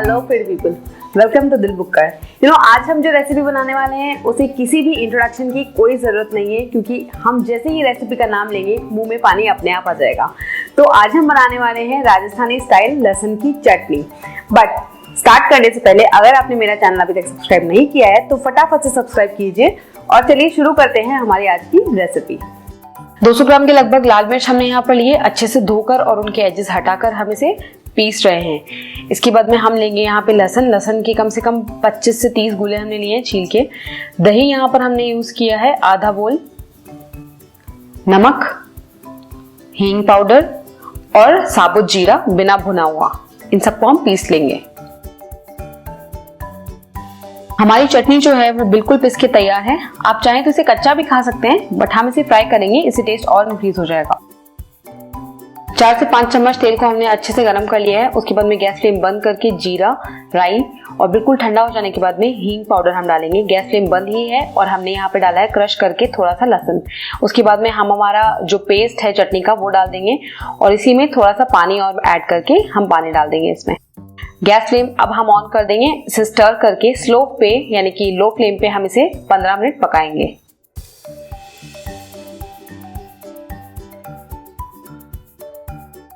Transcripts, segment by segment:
Hello फिर people, welcome to दिल बुक्कर। आज हम जो रेसिपी बनाने वाले हैं उसे किसी भी इंट्रोडक्शन की कोई ज़रूरत नहीं है, क्योंकि हम जैसे ही रेसिपी का नाम लेंगे मुंह में पानी अपने आप आ जाएगा। तो आज हम बनाने वाले हैं राजस्थानी स्टाइल लहसुन की चटनी। बट स्टार्ट करने से पहले अगर आपने मेरा चैनल अभी तक सब्सक्राइब नहीं किया है तो फटाफट से सब्सक्राइब कीजिए और चलिए शुरू करते हैं हमारी आज की रेसिपी। 200 ग्राम के लगभग लाल मिर्च हमने यहाँ पर लिए, अच्छे से धोकर और उनके एजेस हटाकर हम इसे पीस रहे हैं। इसके बाद में हम लेंगे यहाँ पे लहसुन के कम से कम 25 से 30 गुले हमने लिए हैं छील के। दही यहाँ पर हमने यूज किया है आधा बोल, नमक, हींग पाउडर और साबुत जीरा बिना भुना हुआ, इन सबको हम पीस लेंगे। हमारी चटनी जो है वो बिल्कुल पिस के तैयार है। आप चाहें तो इसे कच्चा भी खा सकते हैं, बट हम इसे फ्राई करेंगे, इससे टेस्ट और इंक्रीज हो जाएगा। 4 से 5 चम्मच तेल को हमने अच्छे से गर्म कर लिया है। उसके बाद में गैस फ्लेम बंद करके जीरा, राई और बिल्कुल ठंडा हो जाने के बाद में हींग पाउडर हम डालेंगे। गैस फ्लेम बंद ही है और हमने यहाँ पे डाला है क्रश करके थोड़ा सा लहसुन। उसके बाद में हम हमारा जो पेस्ट है चटनी का वो डाल देंगे और इसी में थोड़ा सा पानी और ऐड करके हम पानी डाल देंगे इसमें। गैस फ्लेम अब हम ऑन कर देंगे। इसे स्टर करके स्लो पे यानी कि लो फ्लेम पे हम इसे 15 मिनट पकाएंगे।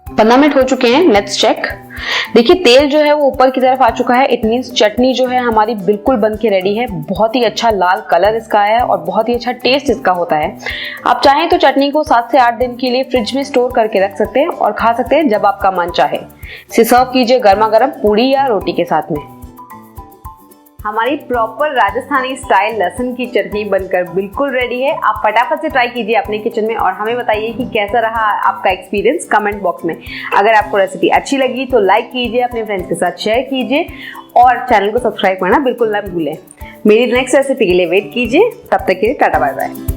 पंद्रह मिनट हो चुके हैं, लेट्स चेक। देखिए तेल जो है वो ऊपर की तरफ आ चुका है। इट मीन्स चटनी जो है हमारी बिल्कुल बन के रेडी है। बहुत ही अच्छा लाल कलर इसका है और बहुत ही अच्छा टेस्ट इसका होता है। आप चाहें तो चटनी को 7 से 8 दिन के लिए फ्रिज में स्टोर करके रख सकते हैं और खा सकते हैं जब आपका मन चाहे। इसे सर्व कीजिए गर्मा गर्म पूड़ी या रोटी के साथ में। हमारी प्रॉपर राजस्थानी स्टाइल लहसुन की चटनी बनकर बिल्कुल रेडी है। आप फटाफट से ट्राई कीजिए अपने किचन में और हमें बताइए कि कैसा रहा आपका एक्सपीरियंस कमेंट बॉक्स में। अगर आपको रेसिपी अच्छी लगी तो लाइक कीजिए, अपने फ्रेंड्स के साथ शेयर कीजिए और चैनल को सब्सक्राइब करना बिल्कुल ना भूलें। मेरी नेक्स्ट रेसिपी के लिए वेट कीजिए। तब तक के लिए टाटा बाय बाय।